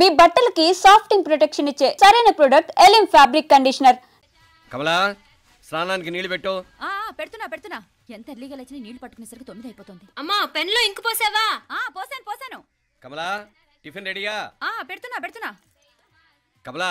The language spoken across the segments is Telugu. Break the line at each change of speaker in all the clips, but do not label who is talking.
మీ బట్టలకి సాఫ్టింగ్ ప్రొటెక్షన్ ఇచ్చే సరైన ప్రొడక్ట్ ఎలిమ్ ఫ్యాబ్రిక్ కండిషనర్.
కమలా స్నానానికి నీళ్లు పెట్టు.
పెడుతున్నా. ఎంత ఎర్లీగా లేచిన నీళ్లు పట్టుకునేసరికి 9 అయిపోతుంది.
అమ్మా పెన్లో ఇంకు పోసావా?
పోసాను.
కమలా టిఫిన్ రెడీయా?
పెడుతున్నా.
కమలా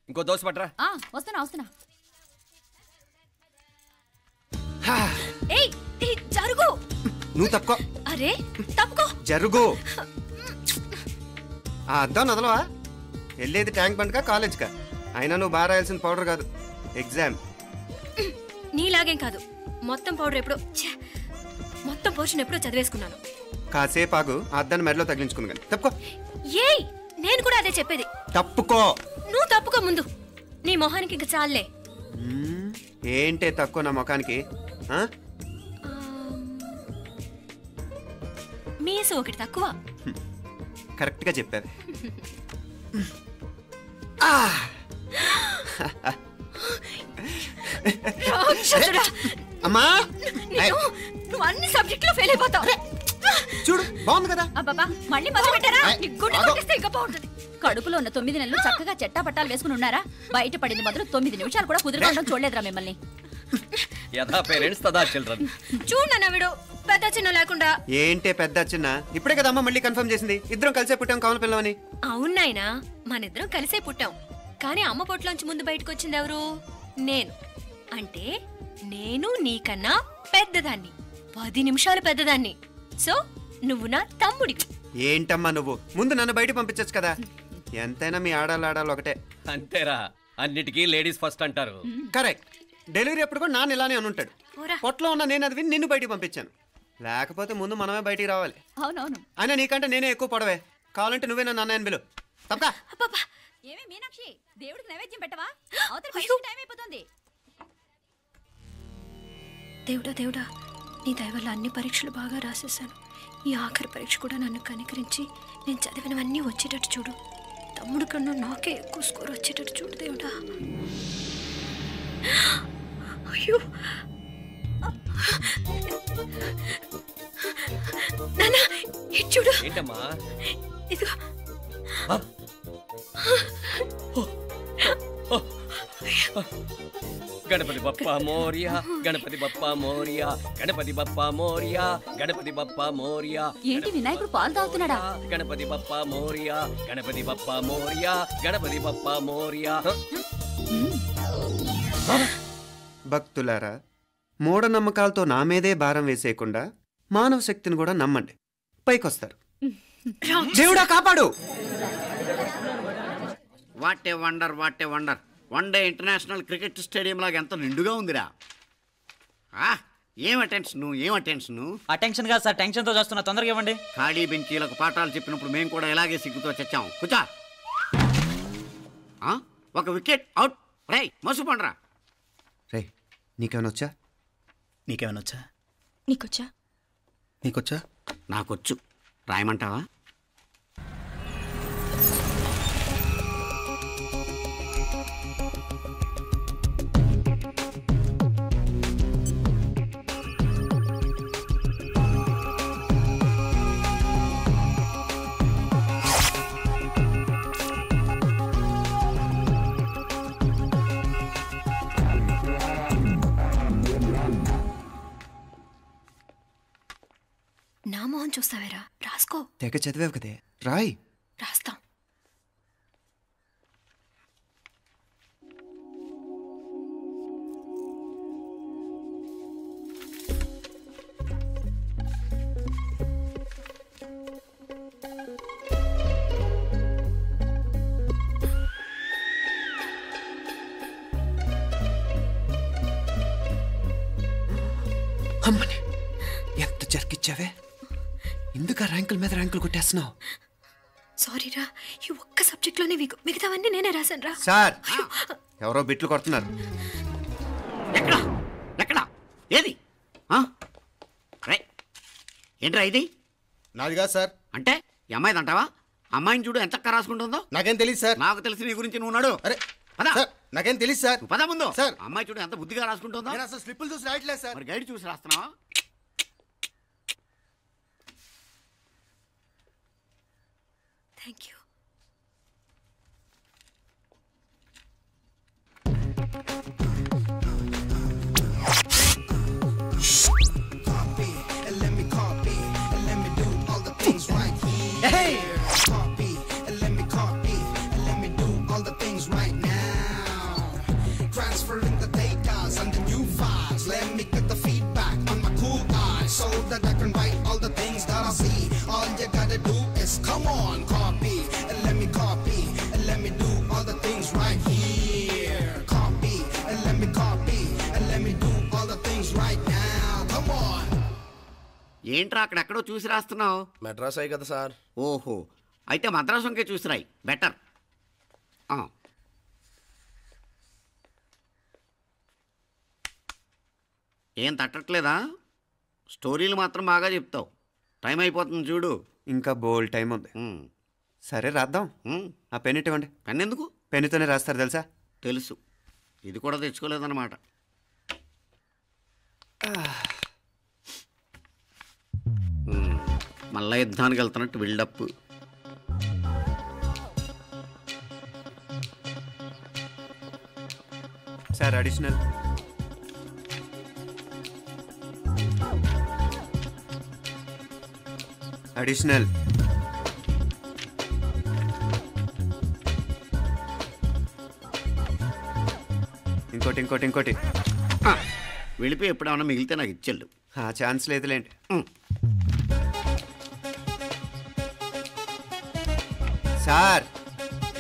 ఇంకో దోశ పట్రా.
వస్తున్నా. ఏయ్ జరుగు.
నువ్వు తప్పుకో.
అరే తప్పుకో.
జరుగు. అద్దం నదలవా? వెళ్ళేది ట్యాంక్ బండ్కా కాలేజ్కా? అయినా నువ్వు బాగా రాయాల్సిన పౌడర్ కాదు, ఎగ్జామ్.
నీలాగేం కాదు, మొత్తం పౌడర్ ఎప్పుడో మొత్తం పోర్షన్ ఎప్పుడో చదివేసుకున్నాను.
కాసేపు ఆగు, ఆ అద్దాన్ని మెడలో తగిలించుకుంది కానీ. తప్పుకో.
ఏయ్ నేను కూడా అదే చెప్పేది.
తప్పుకో.
నువ్వు తప్పుకో ముందు. నీ మొహానికి ఇంక చాలే.
ఏంటే తక్కువ నా ముఖానికి?
మీసు ఒకటి తక్కువ.
కరెక్ట్ గా చెప్పారు. అమ్మా
నువ్వు అన్ని సబ్జెక్ట్ లో ఫెయిల్ అయిపోతావు.
చూడు బాగుంది కదా.
అబ్బబ్బా మళ్ళీ మొదలు పెట్టారా? ఇంకా బాగుంటుంది. కడుపులో ఉన్న 9 నెలలు చక్కగా చెట్టా పట్టాలు వేసుకుని ఉన్నారా? బయట పడింది మొదలు 9 నిమిషాలు కూడా కుదురుకోవడం చూడలేదురా మిమ్మల్ని.
యథా పేరెంట్స్ తదా చిల్డ్రన్.
చూడు నవ్విడు పెద్ద చిన్న లేకుండా.
ఏంటే పెద్ద చిన్న? ఇప్పుడే కదా అమ్మ మళ్ళీ కన్ఫర్మ్ చేసింది ఇద్దరం కలిసే పుట్టాం కమల పిల్లవని.
అవునాయినా మనిద్దరం కలిసే పుట్టాం, కానీ అమ్మ పొట్లోంచి ముందు బయటకు వచ్చింది ఎవరు? నేను. అంటే నేను నీకన్నా పెద్దదాన్ని, 10 నిమిషాలు పెద్దదాన్ని. సో నువ్వు నా తమ్ముడి.
ఏంటమ్మా నువ్వు? ముందు నన్ను బయట పంపించచ్చు కదా. ఎంతైనా మీ ఆడాలు ఒకటే.
అంతేరా, అన్నిటికీ లేడీస్ ఫస్ట్ అంటారు.
కరెక్ట్. డెలివరీ అప్పుడు కూడా నాన్న ఇలానే అనుంటాడు. పొట్లో ఉన్న నేను అది విని నిన్ను బయటికి పంపించాను. లేకపోతే ముందు మనమే బయటికి రావాలి.
అవునవును.
అయినా నీకంటే నేనే ఎక్కువ పొడవే. కావాలంటే నువ్వే నన్ను అన్నయ్యను పిలు. తప్పకా.
ఏమే మీనాక్షి, దేవుడికి నైవేద్యం పెట్టవా? టైం అయిపోతుంది.
దేవుడా నీ దయ వల్ల అన్ని పరీక్షలు బాగా రాసేసాను. ఈ ఆఖరి పరీక్ష కూడా నన్ను కనికరించి నేను చదివినవన్నీ వచ్చేటట్టు చూడు. తమ్ముడు కన్నా నాకే ఎక్కువ స్కోర్ వచ్చేటట్టు చూడు దేవుడా. అయ్యో నాన్న ఇది చూడు.
ఏంటమ్మా?
ఇదిగో.
గణపతి బప్పా మోరియా, గణపతి బప్పా మోరియా, గణపతి బప్పా మోరియా, గణపతి బప్పా మోరియా.
ఏంటి వినాయకుడు పాలు తాగుతున్నాడా?
గణపతి బప్పా మోరియా, గణపతి బప్పా మోరియా, గణపతి బప్పా మోరియా.
భక్తులారా, మూఢనమ్మకాలతో నా మీదే భారం వేసేయకుండా మానవ శక్తిని కూడా నమ్మండి, పైకొస్తారు. దేవుడా కాపాడు.
What a wonder, what a wonder. One day international cricket stadium లాగా ఎంత నిండుగా ఉందిరా. ఏం అటెన్షన్?
అటెన్షన్ కాదు సార్, టెన్షన్తో చేస్తున్నా. తొందరగా ఇవ్వండి.
ఖాళీ బెంచీలకు పాఠాలు చెప్పినప్పుడు మేము కూడా ఇలాగే సిగ్గుతో చచ్చాం. కూర్చో. ఒక వికెట్ అవుట్. రే మసు పండ్రా.
రే నీకేమైనా వచ్చా?
నీకొచ్చా?
నాకొచ్చు. రాయమంటావా?
నా మోహన్ చూస్తావేరా? రాసుకో.
తెగ చదివావు కదే, రాయ్.
రాస్తాం.
అమ్మని ఎంత జరికిచ్చావే. ఎందుకు ర్యాంకుల మీద ర్యాంకులు కొట్టేస్తున్నావు?
సారీరా, ఈ ఒక్క సబ్జెక్ట్ లోనే మిగతావన్నీ నేనే రాశాను రా.
సార్ ఎవరో బిట్లు కొడుతున్నారు.
ఎక్కడ ఏది? ఏంట్రా ఇది?
నాది కాదు సార్.
అంటే ఈ అమ్మాయిది అంటావా? అమ్మాయిని చూడు ఎంత రాసుకుంటుందో.
నాకేం తెలియదు సార్.
నాకు తెలిసి నీ గురించి నువ్వు నాడు.
అరే నాకేం తెలియదు సార్.
పద ముందు.
సార్
అమ్మాయి చూడు ఎంత బుద్ధిగా రాసుకుంటుందో.
నేను అసలు స్లిప్పులు చూసి రాయట్లేదు సార్.
మరి గైడ్ చూసి రాస్తున్నావా?
Thank you.
ఏంట్రా అక్కడెక్కడో చూసి రాస్తున్నావు?
మెడ్రాస్ అయ్యి కదా సార్.
ఓహో, అయితే మద్రాసు వంకే చూసి రాయి, బెటర్. ఏం తట్టట్లేదా? స్టోరీలు మాత్రం బాగా చెప్తావు. టైం అయిపోతుంది చూడు.
ఇంకా బోల్ టైం ఉంది. సరే రాద్దాం. ఆ పెన్ ఇవ్వండి.
పెన్ ఎందుకు?
పెన్నుతోనే రాస్తారు తెలుసా?
తెలుసు. ఇది కూడా తెచ్చుకోలేదన్నమాట. మళ్ళా యుద్ధానికి వెళ్తున్నట్టు బిల్డప్.
Sir additional. అడిషనల్. ఇంకోటి ఇంకోటి ఇంకోటి.
వెళ్ళిపోయి ఎప్పుడేమన్నా మిగిలితే నాకు ఇచ్చెళ్ళు.
ఛాన్స్ లేదులేండి. సార్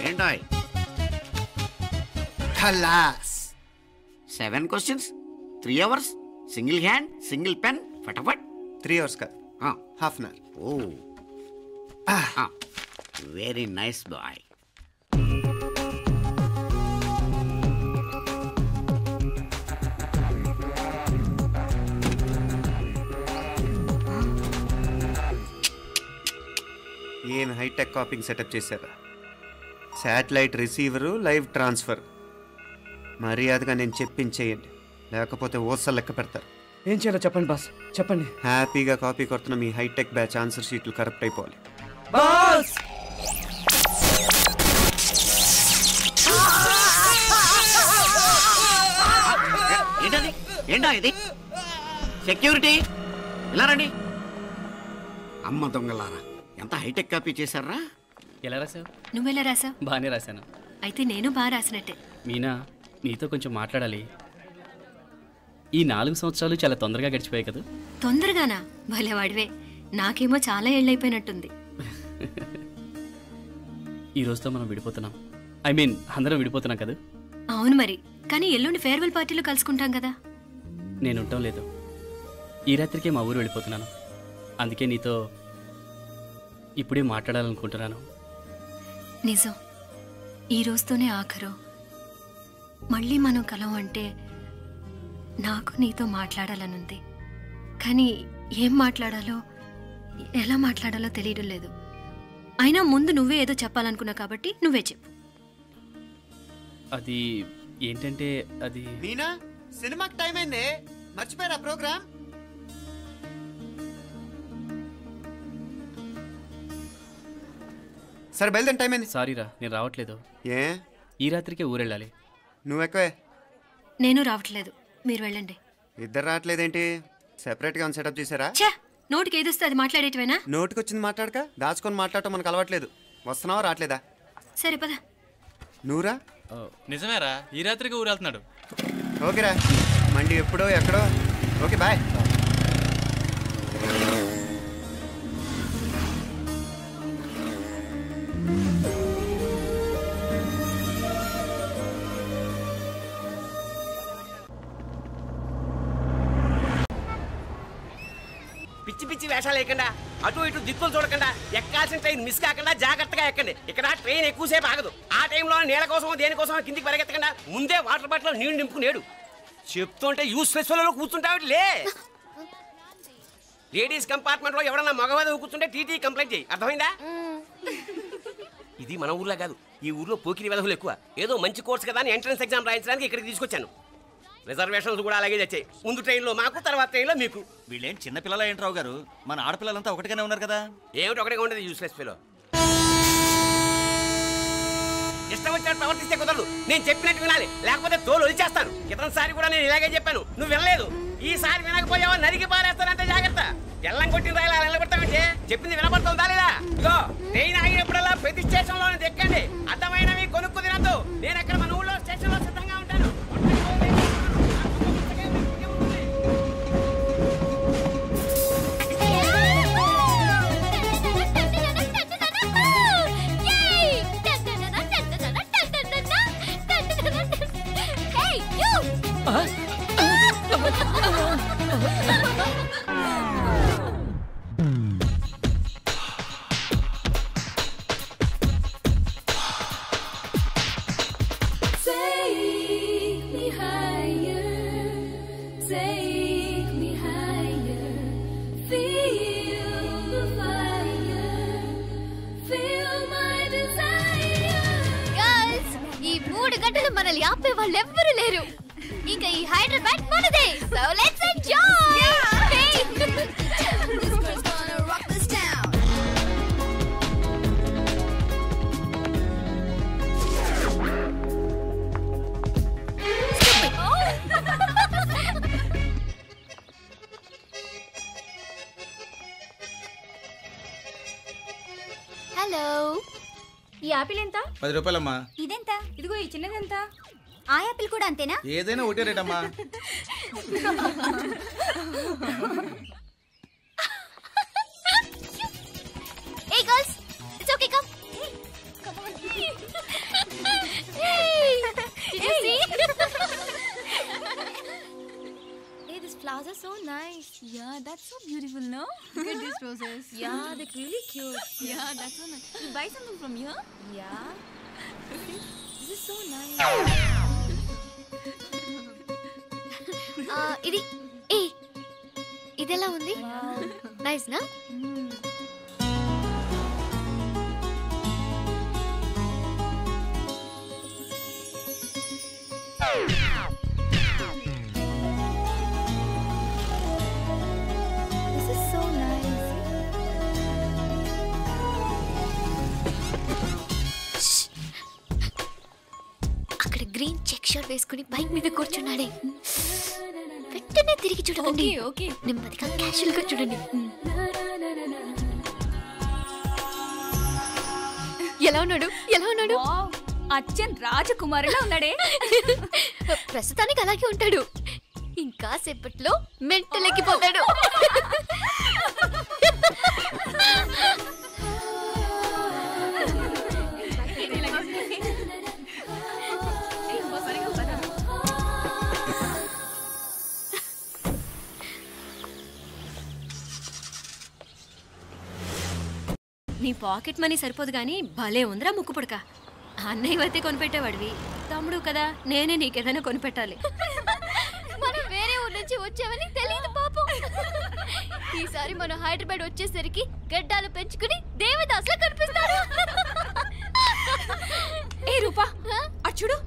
ఏంటాయ్?
ఖలాస్.
7 questions, 3 hours, single hand, single pen, ఫటాఫట్.
3 hours కాదు, half an hour.
Oh, very nice boy.
ఏం హైటెక్ కాపింగ్ సెటప్ చేశారా? Satellite receiver, live transfer. మర్యాదగా నేను చెప్పించేయండి, లేకపోతే ఓసలు లెక్క పెడతారు.
ఏం చేయాలో చెప్పండి బాస్, చెప్పండి.
హ్యాపీగా కాపీ కొడుతున్న మీ హైటెక్ బ్యాచ్ ఆన్సర్ షీట్లు కరెక్ట్ అయిపోవాలి.
బాస్
ఏంటది? ఏంటా ఇది? సెక్యూరిటీ ఇలా రండి. అమ్మ దొంగలారా, ఎంత హైటెక్ కాపీ చేశారా?
ఎలా రాసావు?
నువ్వెలా రాసావు?
బాగానే రాశాను.
అయితే నేను బాగా రాసినట్టే.
మీనా, నీతో కొంచెం మాట్లాడాలి. ఈ 4 సంవత్సరాలు చాలా తొందరగా గడిచిపోయాయి కదా?
తొందరగానా? భలేవాడివే. నాకేమో చాలా ఏళ్ళైపోయినట్టుంది.
ఈ రోజుతో మనం విడిపోతున్నాం. ఐ మీన్ అందరం విడిపోతున్నాం కదా?
అవును మరి, కానీ ఎల్లుండి ఫేర్వెల్ పార్టీలో కలుసుకుంటాం కదా.
నేను ఉండటం లేదు. ఈ రాత్రికే మా ఊరు వెళ్ళిపోతున్నాను. అందుకే నీతో ఇప్పుడే మాట్లాడాలనుకుంటున్నాను.
నిజం, ఈ రోజుతోనే ఆఖరు. మళ్ళీ మనం కలం అంటే నాకు నీతో మాట్లాడాలనుంది. కానీ ఏం మాట్లాడాలో, ఎలా మాట్లాడాలో తెలియడం లేదు. అయినా ముందు నువ్వే ఏదో చెప్పాలనుకున్నా కాబట్టి నువ్వే చెప్పు.
అది ఏంటంటే, అది
మీనా, సినిమాకి టైం అయింది, మర్చిపోయారా ప్రోగ్రామ్? సరే బయలుదేరి, టైం అయింది.
సారీరా, నేను రావట్లేదు.
ఏ?
ఈ రాత్రికే ఊరెళ్ళాలి.
నువ్వెక్కువే.
నేను రావట్లేదు, మీరు వెళ్ళండి.
ఇద్దరు రావట్లేదేంటి? సెపరేట్గా సెటప్ చేశారా?
ఛే, నోటికి ఏదొస్తే అది మాట్లాడేటివేనా?
నోటికి వచ్చింది మాట్లాడక దాచుకొని మాట్లాడటం మనకు అలవాట్లేదు. వస్తున్నావా రావట్లేదా?
సరే పద.
నువ్వురా.
నిజమేరా, ఈ రాత్రికి ఊరు వెళ్తున్నాడు.
ఓకేరా, మండి ఎప్పుడో ఎక్కడో. Okay bye.
పిచ్చి పిచ్చి వేషాలు వేయకుండా, అటు ఇటు దిక్కులు చూడకుండా, ఎక్కాల్సిన ట్రైన్ మిస్ కాకుండా జాగ్రత్తగా ఎక్కండి. ఇక్కడ ట్రైన్ ఎక్కువసేపు ఆగదు. ఆ టైంలో నీళ్ళ కోసం దేనికోసం కిందికి పరిగెత్తకుండా ముందే వాటర్ బాటిల్ నీళ్లు నింపుకునేడు. చెప్తుంటే యూస్లెస్ లో కూర్చుంటావు. లే, లేడీస్ కంపార్ట్మెంట్ లో ఎవడన్నా మగవాది కూర్చుంటే టీటీ కంప్లైంట్ చేయి. అర్థమైందా? ఇది మన ఊర్లో కాదు, ఈ ఊర్లో పోకిరి వెధవులు ఎక్కువ. ఏదో మంచి కోర్స్ కదా అని ఎంట్రన్స్ ఎగ్జామ్ రాయించడానికి ఇక్కడికి తీసుకొచ్చాను. రిజర్వేషన్స్ కూడా అలాగే వచ్చాయి. ముందు ట్రైన్లో మాకు, తర్వాత ట్రైన్లో మీకు.
వీళ్ళేం చిన్న పిల్లల ఏంట్రావు గారు? మన ఆడపిల్లలంతా ఒకటిగానే ఉన్నారు కదా.
ఏమిటి ఒకటిగా ఉండదు యూస్లెస్ ఫెలో. ఇష్టం వచ్చినట్టు ప్రవర్తిస్తే కుదరదు. నేను చెప్పినట్టు వినాలి, లేకపోతే తోలు వదిలేస్తాను. క్రితంసారి కూడా నేను ఇలాగే చెప్పాను, నువ్వు వినలేదు. ఈసారి వినకపోయావా నరికి పారేస్తానంటే జాగ్రత్త. ఎల్లం కొట్టిన రాయలా నిలబడతామంటే చెప్పింది వినపడుతుందా లేదా? ఇగో ట్రైన్ ఆగినప్పుడల్లా ప్రతి స్టేషన్ లోనే ఎక్కండి. అర్థమైనవి కొనుక్కు తినద్దు. నేను అక్కడ మన ఊళ్ళో స్టేషన్ లో సిద్ధంగా ఉంటాను.
గంటలు మనల్ని ఆపే వాళ్ళు ఎవ్వరు లేరు. ఇంకా ఈ హైదరాబాద్ మనదే. So let's enjoy. హలో,
ఈ యాపిల్ ఎంత?
10 రూపాయలమ్మా.
ఇదెంత? ఇదిగో ఈ చిన్నదెంత? ఆ యాపిల్ కూడా అంతేనా?
ఏదైనా ఒకటే రేట్ అమ్మా.
Hey girls, it's okay, come. Come on. Hey, did you see?
Hey, these flowers are so nice. Yeah, that's so beautiful, no? Look at these roses. Yeah, they're really cute. Yeah, that's so nice. You buy something from here? Yeah. This is so nice.
ఇది ఇదెలా ఉంది? నైస్ నా?
This is so nice.
అక్కడ గ్రీన్ చెక్ షర్ట్ వేసుకుని బైక్ మీద కూర్చున్నాడే. వెంటనే తిరిగి చూడండి.
ఓకే
నెమ్మదిగా క్యాషువల్ గా చూడండి. ఎలా ఉన్నాడు? ఎలా ఉన్నాడు?
అచ్చన్ రాజకుమారిలా ఉన్నాడే.
ప్రస్తుతానికి అలాగే ఉంటాడు. ఇంకా సేపట్లో మెంటల్ ఎక్కిపోతాడు.
నీ పాకెట్ మనీ సరిపోదు గానీ భలే ఉందిరా ముక్కు పుడక. అన్నయ్య అయితే కొనిపెట్టేవాడివి, తమ్ముడు కదా నేనే నీకేదైనా కొనిపెట్టాలి.
మనం వేరే ఊరు నుంచి వచ్చామని తెలియదు పాపం. ఈసారి మనం హైదరాబాద్ వచ్చేసరికి గడ్డాలు పెంచుకుని దేవదాసులా కనిపిస్తారు.
ఏ రూపా అచ్చుడు.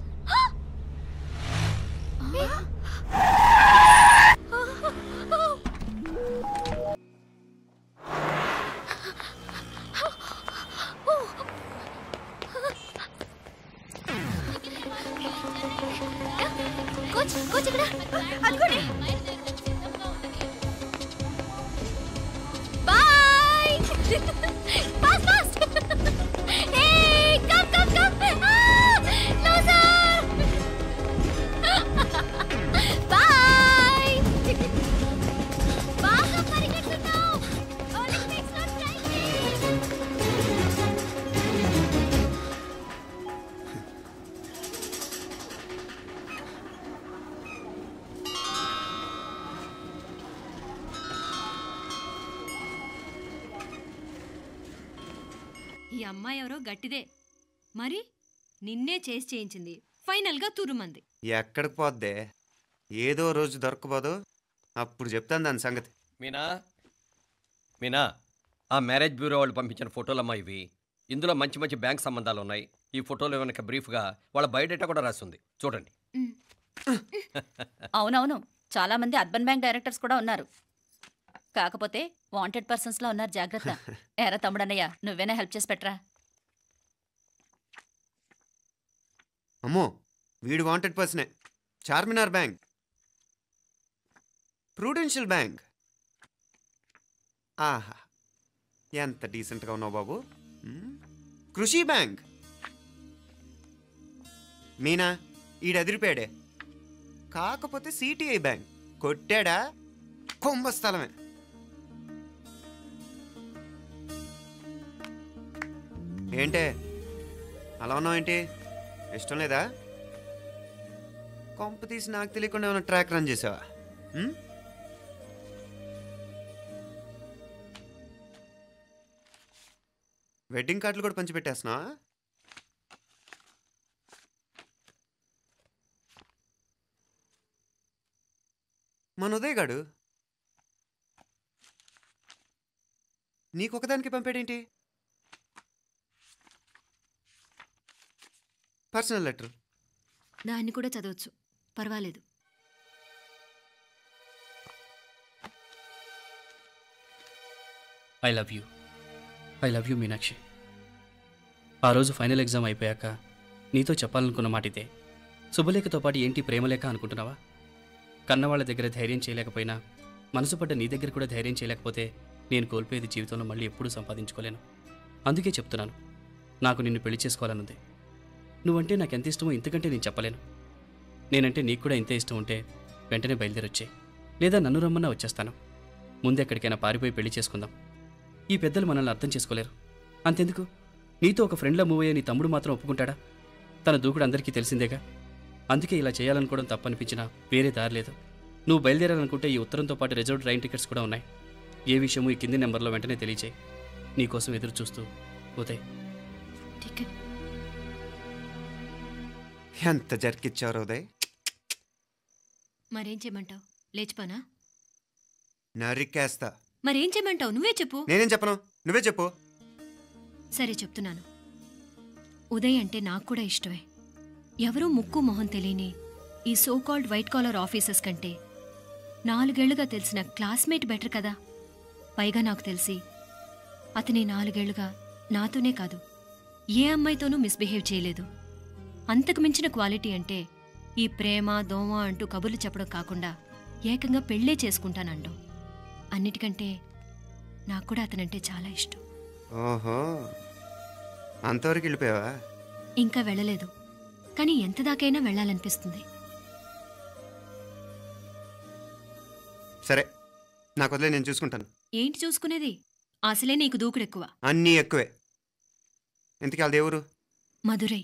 కోచ్ ఇక్కడ అనుకోండి. Bye. Fast fast. Hey come come come. Loser. Bye. బాగా పరిగెడుతున్నావు. ఒలింపిక్స్ లో ట్రై చేయి.
ఈ అమ్మాయి ఎవరో గట్టిదే, మరి నిన్నే చేసి చేయించింది. ఫైనల్ గా తురుమంది.
ఎక్కడికి పోద్దే? ఏదో రోజు దొరకబోదు, అప్పుడు చెప్తాను దాని సంగతి.
మీనా మీనా ఆ మ్యారేజ్ బ్యూరో వాళ్ళు పంపించిన ఫోటోలమ్మా ఇవి. ఇందులో మంచి మంచి బ్యాంక్ సంబంధాలు ఉన్నాయి. ఈ ఫోటోలు వెనక బ్రీఫ్గా వాళ్ళ బయోడేటా కూడా రాస్తుంది, చూడండి.
అవునవును, చాలా మంది అర్బన్ బ్యాంక్ డైరెక్టర్స్ కూడా ఉన్నారు. కాకపోతే వాంటెడ్ పర్సన్స్ లో ఉన్నారు, జాగ్రత్త. ఎరా తమ్ముడన్నయ్య, నువ్వేనా హెల్ప్ చేసి పెట్టరా.
అమ్మో, వీడు వాంటెడ్ పర్సనే. Charminar bank, Prudential bank. ఆహా, ఎంత డీసెంట్గా ఉన్నావు బాబు. కృషి బ్యాంక్. మీనా, ఈడదిరిపాడే. కాకపోతే సిటిఐ బ్యాంక్ కొట్టాడా కుంభస్థలమే. ఏంటే అలా ఉన్నావు? ఏంటి ఇష్టం లేదా? కొంప తీసి నాకు తెలియకుండా ఏమైనా ట్రాక్ రన్ చేసావా? వెడ్డింగ్ కార్డులు కూడా పంచిపెట్టేస్తున్నావా? మన ఉదయ్ గాడు నీకొకదానికి పంపాడేంటి? Personal letter.
దాన్ని కూడా చదవచ్చు, పర్వాలేదు.
I love you Meenakshi. ఆ రోజు ఫైనల్ ఎగ్జామ్ అయిపోయాక నీతో చెప్పాలనుకున్న మాట ఇదే. శుభలేఖతో పాటు ఏంటి ప్రేమలేఖ అనుకుంటున్నావా? కన్నవాళ్ళ దగ్గర ధైర్యం చేయలేకపోయినా మనసు పడ్డ నీ దగ్గర కూడా ధైర్యం చేయలేకపోతే నేను కోల్పోయేది జీవితంలో మళ్ళీ ఎప్పుడూ సంపాదించుకోలేను. అందుకే చెప్తున్నాను, నాకు నిన్ను పెళ్లి చేసుకోవాలనుంది. నువ్వంటే నాకు ఎంత ఇష్టమో ఇంతకంటే నేను చెప్పలేను. నేనంటే నీకు కూడా ఇంతే ఇష్టం ఉంటే వెంటనే బయలుదేరొచ్చాయి, లేదా నన్ను రమ్మన్నా వచ్చేస్తాను. ముందు ఎక్కడికైనా పారిపోయి పెళ్లి చేసుకుందాం. ఈ పెద్దలు మనల్ని అర్థం చేసుకోలేరు. అంతెందుకు, నీతో ఒక ఫ్రెండ్లా మూవ్ అయ్యే నీ తమ్ముడు మాత్రం ఒప్పుకుంటాడా? తన దూకుడు అందరికీ తెలిసిందేగా. అందుకే ఇలా చేయాలనుకోవడం తప్పనిపించినా వేరే దారి లేదు. నువ్వు బయలుదేరాలనుకుంటే ఈ ఉత్తరంతో పాటు రిజర్వ్ ట్రైన్ టికెట్స్ కూడా ఉన్నాయి. ఏ విషయమూ ఈ కింది నెంబర్లో వెంటనే తెలియచేయి. నీకోసం ఎదురు చూస్తూ ఉదయ్.
ఎంత జరికిచ్చారు ఉదయ్.
మరేం చేయమంటావు? లేచిపోనా?
నరికేస్తా.
మరేం చేయమంటావు? నువ్వే చెప్పు.
నేనేం చెప్పను, నువ్వే చెప్పు.
సరే చెప్తున్నాను. ఉదయ్ అంటే నాకు కూడా ఇష్టమే. ఎవరూ ముక్కు మొహం తెలియని ఈ సోకాల్డ్ వైట్ కాలర్ ఆఫీసర్స్ కంటే 4 ఏళ్లుగా తెలిసిన క్లాస్మేట్ బెటర్ కదా. పైగా నాకు తెలిసి అతని 4 ఏళ్లుగా నాతోనే కాదు ఏ అమ్మాయితోనూ మిస్బిహేవ్ చేయలేదు. అంతకు మించిన క్వాలిటీ అంటే ఈ ప్రేమ దోమ అంటూ కబుర్లు చెప్పడం కాకుండా ఏకంగా పెళ్ళే చేసుకుంటానంటూ. అన్నిటికంటే నాకు కూడా అతనంటే చాలా ఇష్టం.
ఓహో, అంతవరకు వెళ్ళిపోయావా?
ఇంకా వెళ్ళలేదు, కానీ ఎంత దాకైనా వెళ్ళాలనిపిస్తుంది.
సరే, నాకు వదిలే, నేను చూసుకుంటాను.
ఏంటి చూసుకునేది? అసలే నీకు దూకుడెక్కువ.
అన్నీ ఎక్కువే. ఎందుకు వాళ్ళ దేవురు?
మధురై.